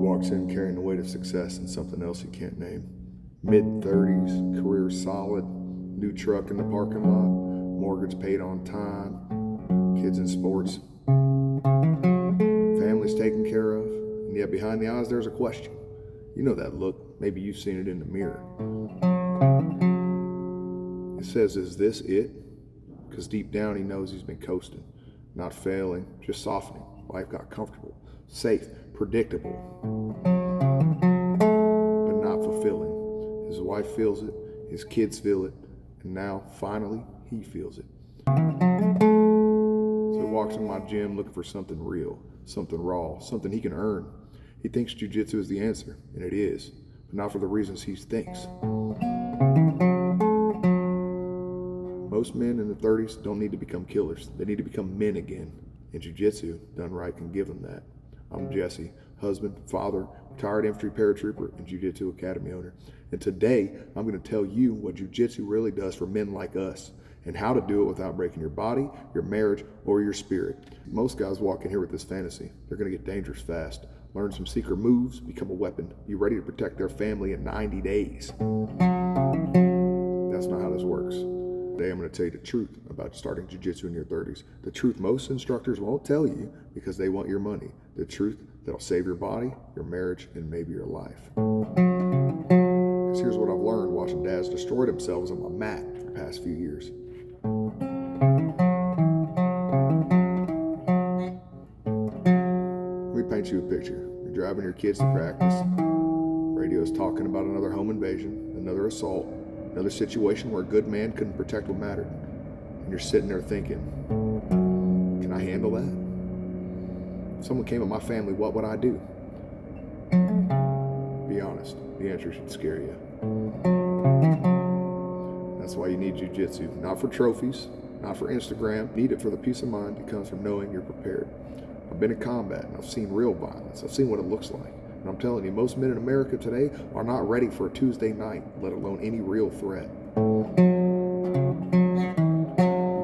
walks in carrying the weight of success and something else he can't name. Mid-30s, career solid, new truck in the parking lot, mortgage paid on time, kids in sports, family's taken care of, and yet behind the eyes there's a question. You know that look, maybe you've seen it in the mirror. It says, is this it? Because deep down he knows he's been coasting, not failing, just softening. Life got comfortable, safe, predictable, but not fulfilling. His wife feels it, his kids feel it, and now, finally, he feels it. So he walks in my gym looking for something real, something raw, something he can earn. He thinks jiu-jitsu is the answer, and it is, but not for the reasons he thinks. Most men in the 30s don't need to become killers. They need to become men again, and jiu-jitsu, done right, can give them that. I'm Jesse, husband, father, retired infantry paratrooper, and jiu-jitsu academy owner. And today, I'm going to tell you what jiu-jitsu really does for men like us, and how to do it without breaking your body, your marriage, or your spirit. Most guys walk in here with this fantasy. They're going to get dangerous fast, learn some secret moves, become a weapon, be ready to protect their family in 90 days. That's not how this works. Today I'm going to tell you the truth about starting jiu-jitsu in your 30s. The truth most instructors won't tell you because they want your money. The truth that'll save your body, your marriage, and maybe your life. Because here's what I've learned watching dads destroy themselves on my mat for the past few years. Let me paint you a picture. You're driving your kids to practice. Radio's talking about another home invasion, another assault, another situation where a good man couldn't protect what mattered. And you're sitting there thinking, can I handle that? If someone came at my family, what would I do? Be honest, the answer should scare you. That's why you need jiu-jitsu. Not for trophies, not for Instagram. You need it for the peace of mind that comes from knowing you're prepared. I've been in combat and I've seen real violence. I've seen what it looks like. And I'm telling you, most men in America today are not ready for a Tuesday night, let alone any real threat. We've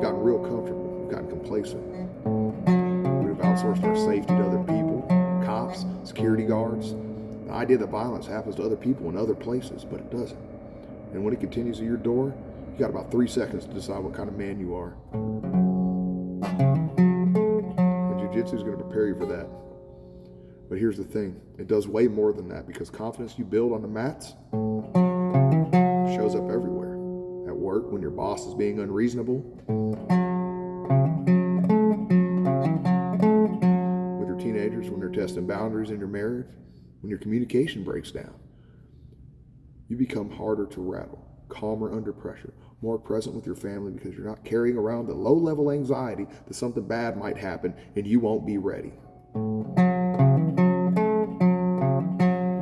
gotten real comfortable. We've gotten complacent. We've outsourced our safety to other people, cops, security guards. The idea that violence happens to other people in other places, but it doesn't. And when it continues at your door, you got about 3 seconds to decide what kind of man you are. And jiu-jitsu is going to prepare you for that. But here's the thing, it does way more than that, because confidence you build on the mats shows up everywhere. At work, when your boss is being unreasonable. With your teenagers, when they're testing boundaries in your marriage. When your communication breaks down. You become harder to rattle, calmer under pressure, more present with your family because you're not carrying around the low-level anxiety that something bad might happen and you won't be ready. Your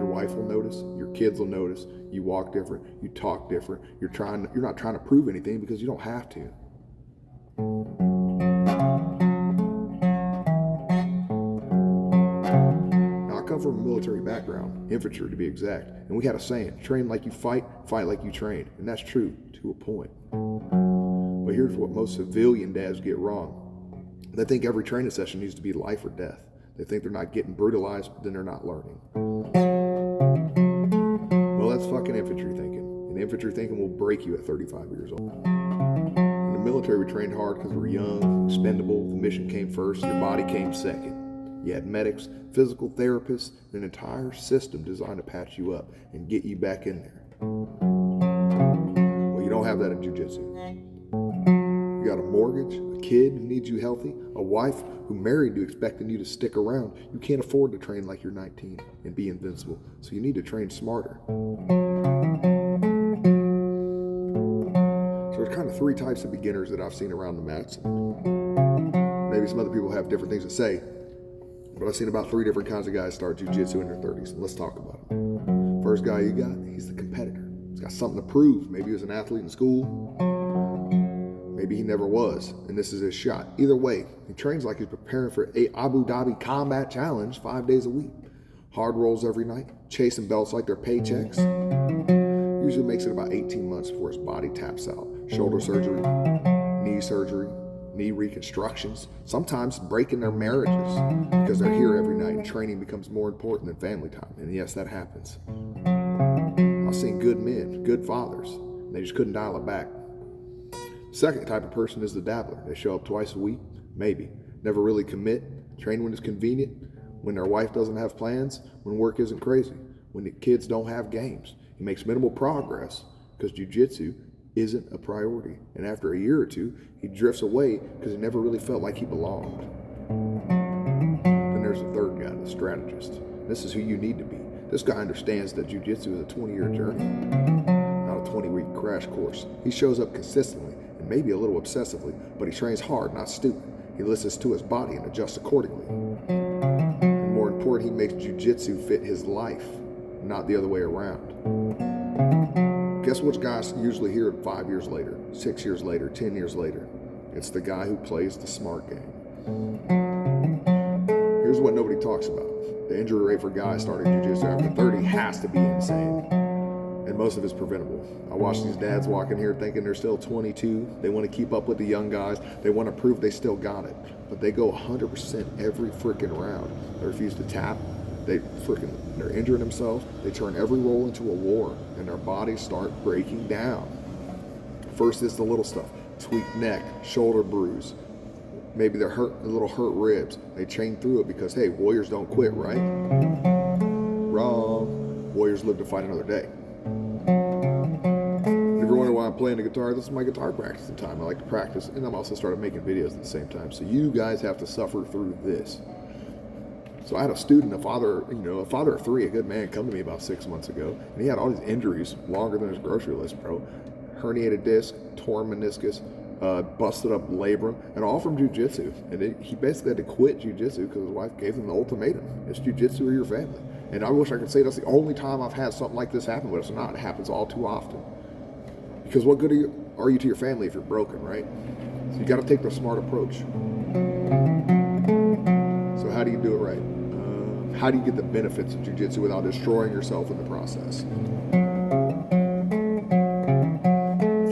wife will notice, your kids will notice, you walk different, you talk different, you're not trying to prove anything because you don't have to. Come from a military background, infantry to be exact, and we had a saying, train like you fight, fight like you train, and that's true to a point. But here's what most civilian dads get wrong. They think every training session needs to be life or death. They think they're not getting brutalized, but then they're not learning. Well, that's fucking infantry thinking, and infantry thinking will break you at 35 years old. In the military, we trained hard because we were young, expendable, the mission came first, your body came second. You had medics, physical therapists, an entire system designed to patch you up and get you back in there. Well, you don't have that in jiu-jitsu. You got a mortgage, a kid who needs you healthy, a wife who married you expecting you to stick around. You can't afford to train like you're 19 and be invincible, so you need to train smarter. So there's kind of 3 types of beginners that I've seen around the mats. Maybe some other people have different things to say. But I've seen about 3 different kinds of guys start jiu-jitsu in their 30s. Let's talk about them. First guy you got, he's the competitor. He's got something to prove. Maybe he was an athlete in school. Maybe he never was, and this is his shot. Either way, he trains like he's preparing for a Abu Dhabi combat challenge 5 days a week. Hard rolls every night, chasing belts like they're paychecks. Usually makes it about 18 months before his body taps out. Shoulder surgery, knee surgery, knee reconstructions, sometimes breaking their marriages because they're here every night and training becomes more important than family time. And yes, that happens. I've seen good men, good fathers, and they just couldn't dial it back. Second type of person is the dabbler. They show up twice a week, maybe, never really commit, train when it's convenient, when their wife doesn't have plans, when work isn't crazy, when the kids don't have games. He makes minimal progress because jiu-jitsu isn't a priority. And after a year or two, he drifts away because he never really felt like he belonged. Then there's the third guy, the strategist. This is who you need to be. This guy understands that jiu-jitsu is a 20-year journey, not a 20-week crash course. He shows up consistently and maybe a little obsessively, but he trains hard, not stupid. He listens to his body and adjusts accordingly. And more important, he makes jiu-jitsu fit his life, not the other way around. Guess which guys usually hear it 5 years later, 6 years later, 10 years later? It's the guy who plays the smart game. Here's what nobody talks about. The injury rate for guys starting jiu-jitsu after 30 has to be insane. And most of it's preventable. I watch these dads walk in here thinking they're still 22. They want to keep up with the young guys. They want to prove they still got it. But they go 100% every freaking round. They refuse to tap. They're injuring themselves. They turn every roll into a war, and their bodies start breaking down. First is the little stuff: tweaked neck, shoulder bruise, maybe they're hurt, a little hurt ribs. They train through it because, hey, warriors don't quit, right? Wrong. Warriors live to fight another day. If you're wondering why I'm playing the guitar, this is my guitar practicing time. I like to practice, and I'm also started making videos at the same time. So you guys have to suffer through this. So I had a student, a father of three, a good man, come to me about 6 months ago, and he had all these injuries longer than his grocery list, bro. Herniated disc, torn meniscus, busted up labrum, and all from jiu-jitsu. And he basically had to quit jiu-jitsu because his wife gave him the ultimatum: it's jiu-jitsu or your family. And I wish I could say that's the only time I've had something like this happen, but it's not. It happens all too often. Because what good are you to your family if you're broken, right? So you got to take the smart approach. So how do you do it right? How do you get the benefits of jiu-jitsu without destroying yourself in the process?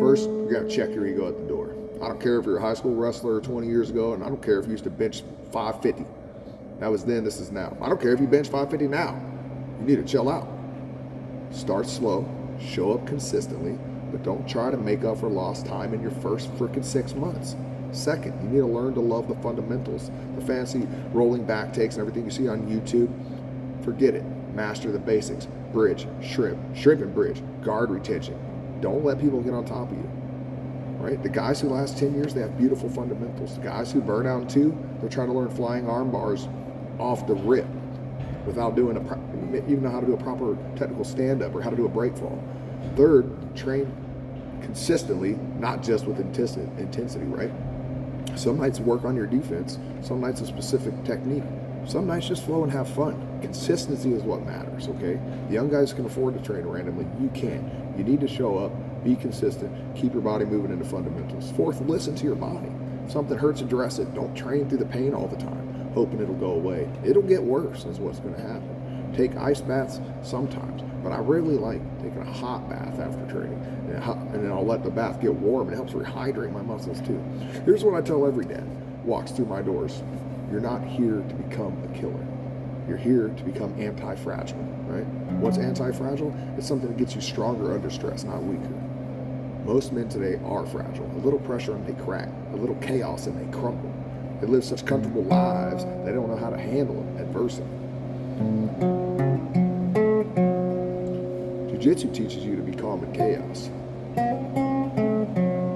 First, you got to check your ego at the door. I don't care if you're a high school wrestler 20 years ago, and I don't care if you used to bench 550. That was then, this is now. I don't care if you bench 550 now. You need to chill out. Start slow, show up consistently, but don't try to make up for lost time in your first freaking 6 months. Second, you need to learn to love the fundamentals. The fancy rolling back takes and everything you see on YouTube, forget it. Master the basics. Bridge, shrimp and bridge, guard retention. Don't let people get on top of you, right? The guys who last 10 years, they have beautiful fundamentals. The guys who burn out in 2, they're trying to learn flying arm bars off the rip without doing even know how to do a proper technical stand-up or how to do a break fall. Third, train consistently, not just with intensity, right? Some nights work on your defense, some nights a specific technique, some nights just flow and have fun. Consistency is what matters, okay? The young guys can afford to train randomly. You can't. You need to show up, be consistent, keep your body moving into fundamentals. Fourth, listen to your body. If something hurts, address it. Don't train through the pain all the time, hoping it'll go away. It'll get worse is what's going to happen. Take ice baths sometimes, but I really like taking a hot bath after training, and then I'll let the bath get warm. It helps rehydrate my muscles too. Here's what I tell every dad walks through my doors: you're not here to become a killer. You're here to become anti-fragile, right? What's anti-fragile? It's something that gets you stronger under stress, not weaker. Most men today are fragile. A little pressure and they crack. A little chaos and they crumble. They live such comfortable lives they don't know how to handle adversity. Jiu-Jitsu teaches you to be calm in chaos.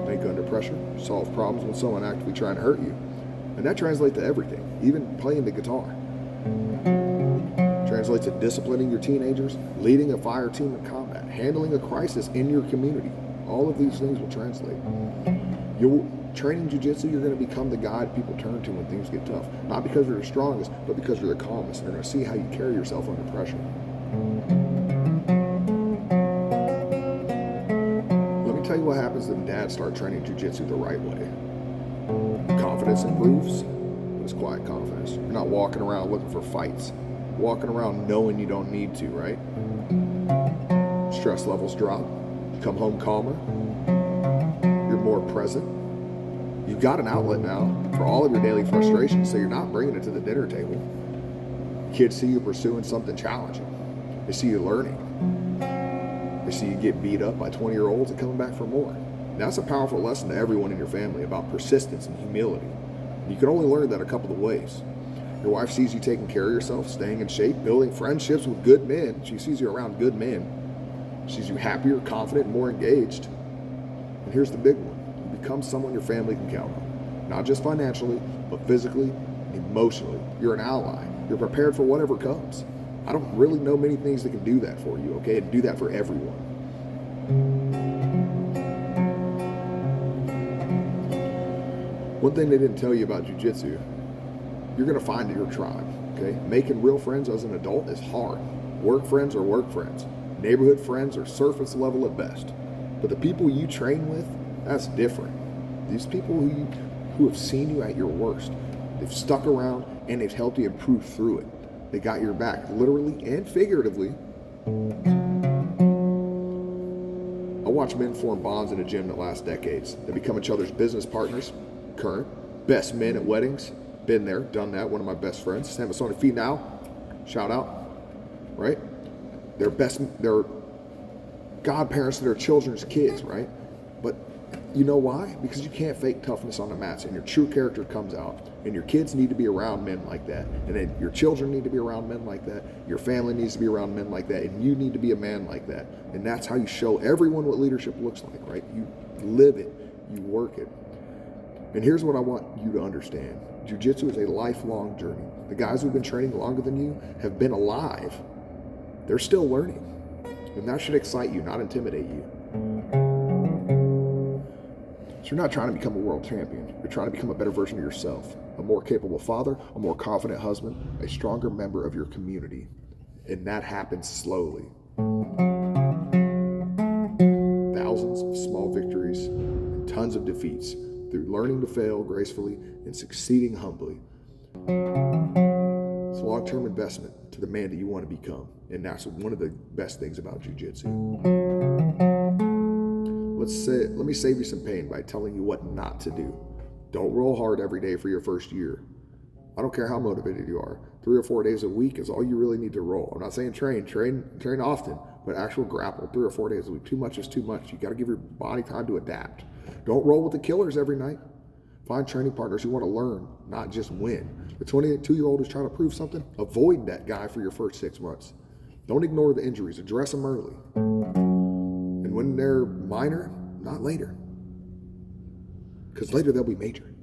Think under pressure, solve problems when someone actively trying to hurt you. And that translates to everything, even playing the guitar. Translates to disciplining your teenagers, leading a fire team in combat, handling a crisis in your community. All of these things will translate. Training jiu-jitsu, you're going to become the guy people turn to when things get tough. Not because you're the strongest, but because you're the calmest. And they're going to see how you carry yourself under pressure. Let me tell you what happens when dads start training jiu-jitsu the right way. Confidence improves, but it's quiet confidence. You're not walking around looking for fights. Walking around knowing you don't need to, right? Stress levels drop. You come home calmer. You're more present. You've got an outlet now for all of your daily frustrations, so you're not bringing it to the dinner table. Kids see you pursuing something challenging. They see you learning. They see you get beat up by 20-year-olds and coming back for more. And that's a powerful lesson to everyone in your family about persistence and humility. You can only learn that a couple of ways. Your wife sees you taking care of yourself, staying in shape, building friendships with good men. She sees you around good men. She sees you happier, confident, and more engaged. And here's the big one. You become someone your family can count on. Not just financially, but physically, emotionally. You're an ally. You're prepared for whatever comes. I don't really know many things that can do that for you, okay? And do that for everyone. One thing they didn't tell you about jiu-jitsu, you're gonna find your tribe, okay? Making real friends as an adult is hard. Work friends are work friends. Neighborhood friends are surface level at best. But the people you train with, that's different. These people who have seen you at your worst, they've stuck around and they've helped you improve through it. They got your back, literally and figuratively. I watch men form bonds in a gym that last decades. They become each other's business partners, current, best men at weddings. Been there, done that. One of my best friends. Stand us on the feet now. Shout out. Right? They're godparents to their children's kids, right? But you know why? Because you can't fake toughness on the mats, and your true character comes out. And your kids need to be around men like that. And then your children need to be around men like that. Your family needs to be around men like that. And you need to be a man like that. And that's how you show everyone what leadership looks like, right? You live it. You work it. And here's what I want you to understand. Jiu-Jitsu is a lifelong journey. The guys who've been training longer than you have been alive. They're still learning. And that should excite you, not intimidate you. So you're not trying to become a world champion. You're trying to become a better version of yourself. A more capable father, a more confident husband, a stronger member of your community. And that happens slowly. Thousands of small victories and tons of defeats through learning to fail gracefully and succeeding humbly. It's a long-term investment to the man that you want to become. And that's one of the best things about jiu-jitsu. Let me save you some pain by telling you what not to do. Don't roll hard every day for your first year. I don't care how motivated you are. 3 or 4 days a week is all you really need to roll. I'm not saying train often, but actual grapple 3 or 4 days a week. Too much is too much. You got to give your body time to adapt. Don't roll with the killers every night. Find training partners who want to learn, not just win. The 22-year-old who's trying to prove something, avoid that guy for your first 6 months. Don't ignore the injuries. Address them early. And when they're minor, not later. Because later they'll be major.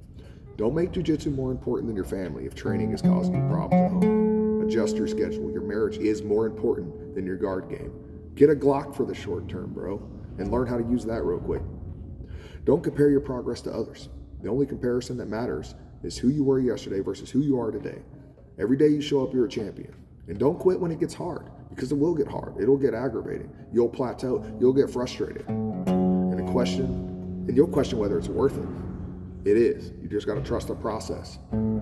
Don't make jiu-jitsu more important than your family if training is causing you problems at home. Adjust your schedule. Your marriage is more important than your guard game. Get a Glock for the short term, bro, and learn how to use that real quick. Don't compare your progress to others. The only comparison that matters is who you were yesterday versus who you are today. Every day you show up, you're a champion. And don't quit when it gets hard, because it will get hard. It'll get aggravating. You'll plateau. You'll get frustrated. And you'll question whether it's worth it. It is. You just got to trust the process. And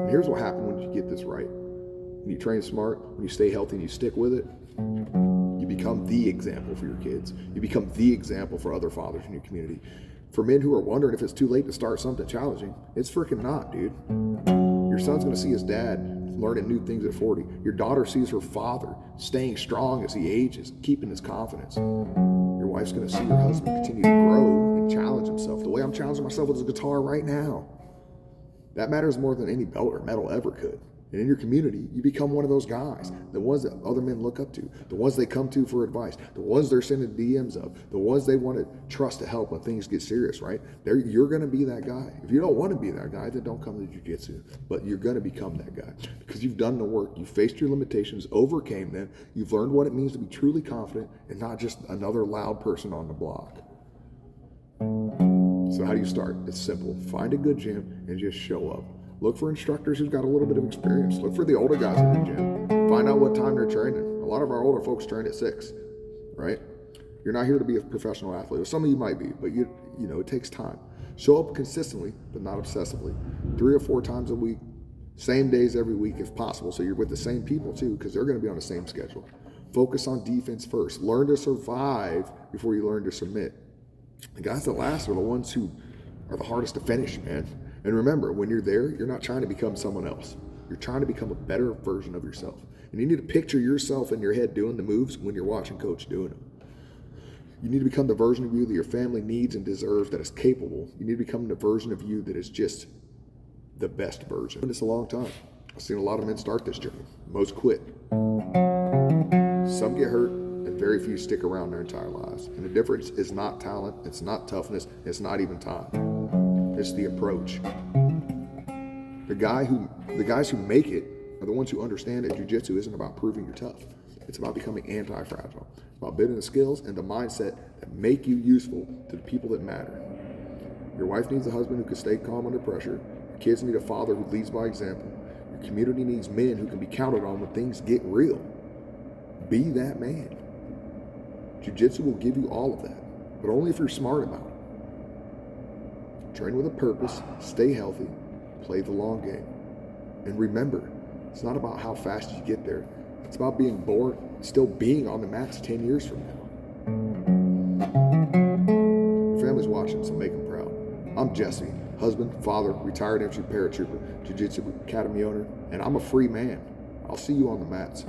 here's what happens when you get this right. When you train smart, when you stay healthy and you stick with it, you become the example for your kids. You become the example for other fathers in your community. For men who are wondering if it's too late to start something challenging, it's freaking not, dude. Your son's going to see his dad learning new things at 40. Your daughter sees her father staying strong as he ages, keeping his confidence. Your wife's going to see your husband continue to grow and challenge himself the way I'm challenging myself with this guitar right now. That matters more than any belt or medal ever could. And in your community, you become one of those guys, the ones that other men look up to, the ones they come to for advice, the ones they're sending DMs of, the ones they want to trust to help when things get serious, right? You're going to be that guy. If you don't want to be that guy, then don't come to jiu-jitsu. But you're going to become that guy because you've done the work. You faced your limitations, overcame them. You've learned what it means to be truly confident and not just another loud person on the block. So how do you start? It's simple. Find a good gym and just show up. Look for instructors who've got a little bit of experience. Look for the older guys in the gym. Find out what time they're training. A lot of our older folks train at 6, right? You're not here to be a professional athlete. Or some of you might be, but you know, it takes time. Show up consistently, but not obsessively. 3 or 4 times a week, same days every week if possible. So you're with the same people too, because they're going to be on the same schedule. Focus on defense first. Learn to survive before you learn to submit. The guys that last are the ones who are the hardest to finish, man. And remember, when you're there, you're not trying to become someone else. You're trying to become a better version of yourself. And you need to picture yourself in your head doing the moves when you're watching coach doing them. You need to become the version of you that your family needs and deserves, that is capable. You need to become the version of you that is just the best version. And it's a long time. I've seen a lot of men start this journey. Most quit. Some get hurt, and very few stick around their entire lives. And the difference is not talent, it's not toughness, it's not even time. It's the approach. The guys who make it are the ones who understand that jiu-jitsu isn't about proving you're tough. It's about becoming anti-fragile. It's about building the skills and the mindset that make you useful to the people that matter. Your wife needs a husband who can stay calm under pressure. Your kids need a father who leads by example. Your community needs men who can be counted on when things get real. Be that man. Jiu-jitsu will give you all of that, but only if you're smart about it. Train with a purpose, stay healthy, play the long game. And remember, it's not about how fast you get there. It's about being born, still being on the mats 10 years from now. Your family's watching, so make them proud. I'm Jesse, husband, father, retired infantry paratrooper, Jiu-Jitsu academy owner, and I'm a free man. I'll see you on the mats.